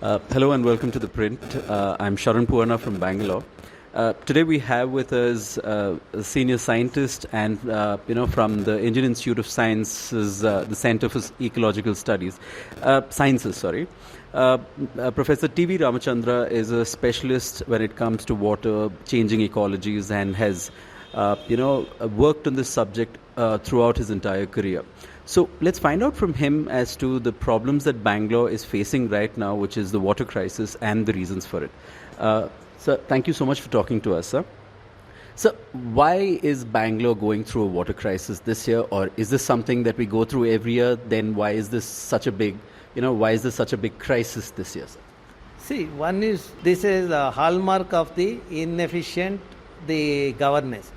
Hello and welcome to ThePrint. I'm Sharan Poovanna from Bangalore. Today we have with us a senior scientist and from the Indian Institute of Sciences, the Center for Ecological Studies, Professor T.V. Ramachandra is a specialist when it comes to water, changing ecologies, and has worked on this subject throughout his entire career. So let's find out from him as to the problems that Bangalore is facing right now, which is the water crisis and the reasons for it. Sir, thank you so much for talking to us, sir. So why is Bangalore going through a water crisis this year, or is this something that we go through every year? Then why is this such a big, crisis this year, sir? See, this is a hallmark of the inefficient governance.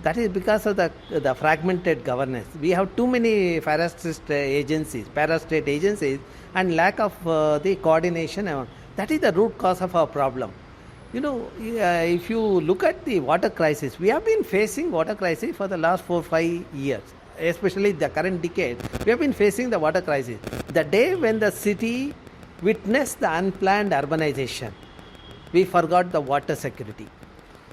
That is because of the fragmented governance. We have too many parastate agencies, and lack of the coordination. That is the root cause of our problem. If you look at the water crisis, we have been facing water crisis for the last 4-5 years, especially the current decade. We have been facing the water crisis. The day when the city witnessed the unplanned urbanization, we forgot the water security.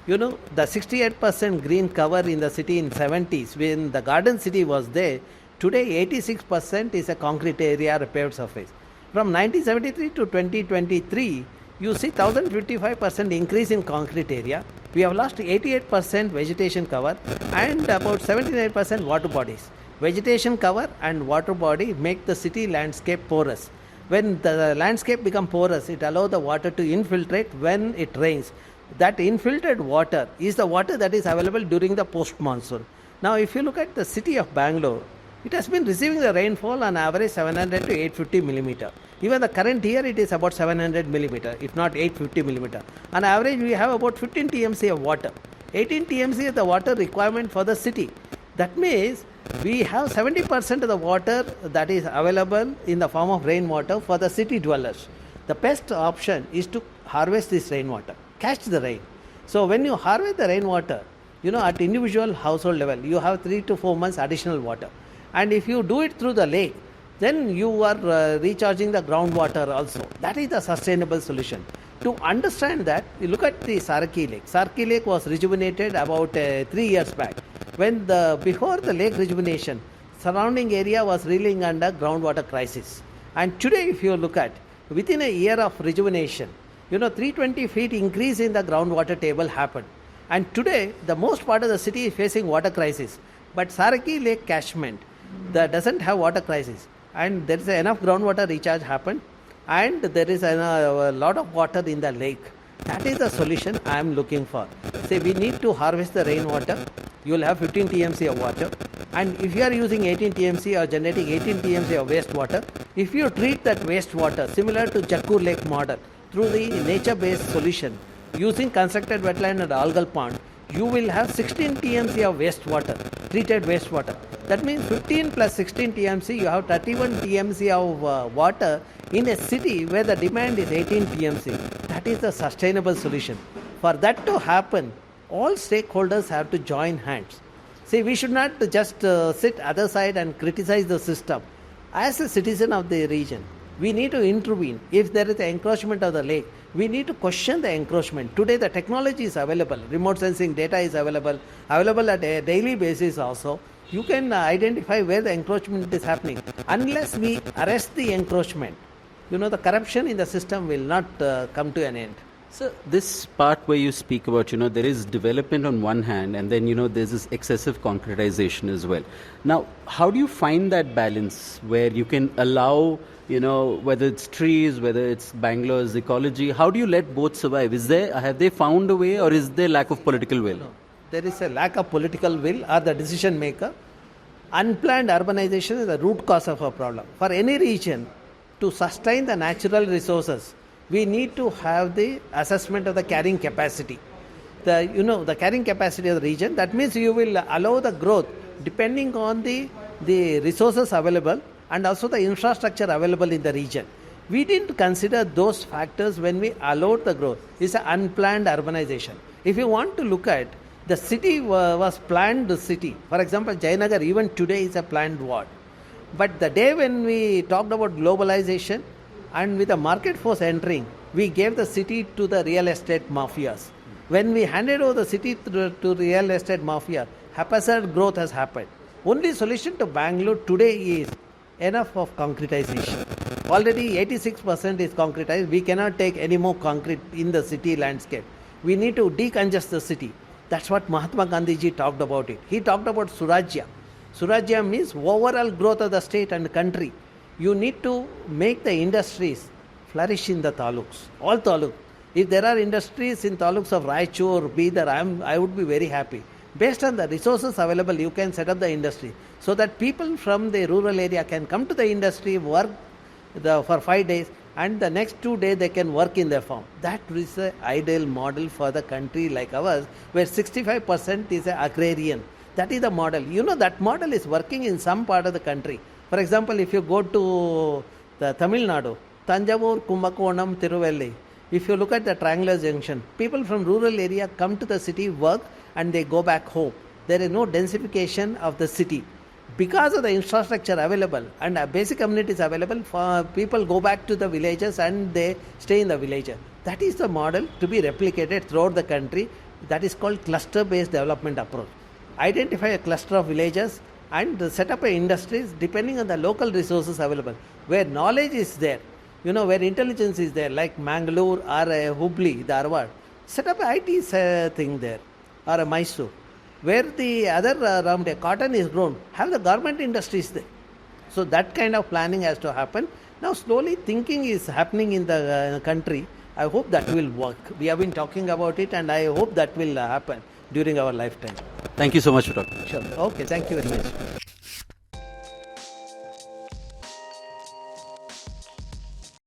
The 68% green cover in the city in 70s, when the garden city was there, today 86% is a concrete area or paved surface. From 1973 to 2023, you see 1055% increase in concrete area. We have lost 88% vegetation cover and about 79% water bodies. Vegetation cover and water body make the city landscape porous. When the landscape becomes porous, it allows the water to infiltrate when it rains. That infiltrated water is the water that is available during the post-monsoon. Now, if you look at the city of Bangalore, it has been receiving the rainfall on average 700 to 850 millimeter. Even the current year, it is about 700 millimeter, if not 850 millimeter. On average, we have about 15 TMC of water. 18 TMC is the water requirement for the city. That means we have 70% of the water that is available in the form of rainwater for the city dwellers. The best option is to harvest this rainwater. Catch the rain. So when you harvest the rainwater, at individual household level, you have 3 to 4 months additional water. And if you do it through the lake, then you are recharging the groundwater also. That is the sustainable solution. To understand that, you look at the Saraki Lake. Saraki Lake was rejuvenated about 3 years back. Before the lake rejuvenation, surrounding area was reeling under groundwater crisis. And today, if you look at, within a year of rejuvenation, 320 feet increase in the groundwater table happened. And today, the most part of the city is facing water crisis. But Saraki Lake catchment that doesn't have water crisis. And there is enough groundwater recharge happened. And there is a lot of water in the lake. That is the solution I am looking for. Say we need to harvest the rainwater. You will have 15 TMC of water. And if you are using 18 TMC or generating 18 TMC of wastewater, if you treat that wastewater similar to Jakkur Lake model, through the nature-based solution, using constructed wetland and algal pond, you will have 16 TMC of wastewater, treated wastewater. That means 15 plus 16 TMC, you have 31 TMC of water in a city where the demand is 18 TMC. That is the sustainable solution. For that to happen, all stakeholders have to join hands. See, we should not just sit other side and criticize the system. As a citizen of the region, we need to intervene. If there is an encroachment of the lake, we need to question the encroachment. Today the technology is available. Remote sensing data is available at a daily basis also. You can identify where the encroachment is happening. Unless we arrest the encroachment, the corruption in the system will not come to an end. So this part where you speak about, there is development on one hand, and then, there's this excessive concretization as well. Now, how do you find that balance where you can allow, whether it's trees, whether it's Bangalore's ecology, how do you let both survive? Have they found a way, or is there lack of political will? No. There is a lack of political will or the decision maker. Unplanned urbanization is the root cause of our problem. For any region, to sustain the natural resources, we need to have the assessment of the carrying capacity. The carrying capacity of the region, that means you will allow the growth depending on the resources available and also the infrastructure available in the region. We didn't consider those factors when we allowed the growth. It's an unplanned urbanization. If you want to look at, the city was planned city. For example, Jayanagar even today is a planned ward. But the day when we talked about globalization, And with the market force entering, we gave the city to the real estate mafias. When we handed over the city to real estate mafia, haphazard growth has happened. Only solution to Bangalore today is enough of concretization. Already 86% is concretized. We cannot take any more concrete in the city landscape. We need to decongest the city. That's what Mahatma Gandhi ji talked about it. He talked about Surajya. Surajya means overall growth of the state and country. You need to make the industries flourish in the taluks, all taluks. If there are industries in taluks of Raichur, Bidar, I would be very happy. Based on the resources available, you can set up the industry so that people from the rural area can come to the industry, work for 5 days, and the next 2 days they can work in their farm. That is the ideal model for the country like ours, where 65% is agrarian. That is the model. You know, that model is working in some part of the country. For example, if you go to the Tamil Nadu, Tanjavur, Kumbakonam, Tiruvallur, if you look at the triangular junction, people from rural area come to the city, work, and they go back home. There is no densification of the city. Because of the infrastructure available and basic amenities available, for people go back to the villages and they stay in the villages. That is the model to be replicated throughout the country. That is called cluster-based development approach. Identify a cluster of villages and set up industries depending on the local resources available. Where knowledge is there, where intelligence is there, like Mangalore or Hubli, Dharwad, set up an IT thing there, or a Mysore. Where the other around cotton is grown, have the garment industries there. So that kind of planning has to happen. Now slowly thinking is happening in the country. I hope that will work. We have been talking about it, and I hope that will happen during our lifetime. Thank you so much for talking. Sure. Okay, thank you very much.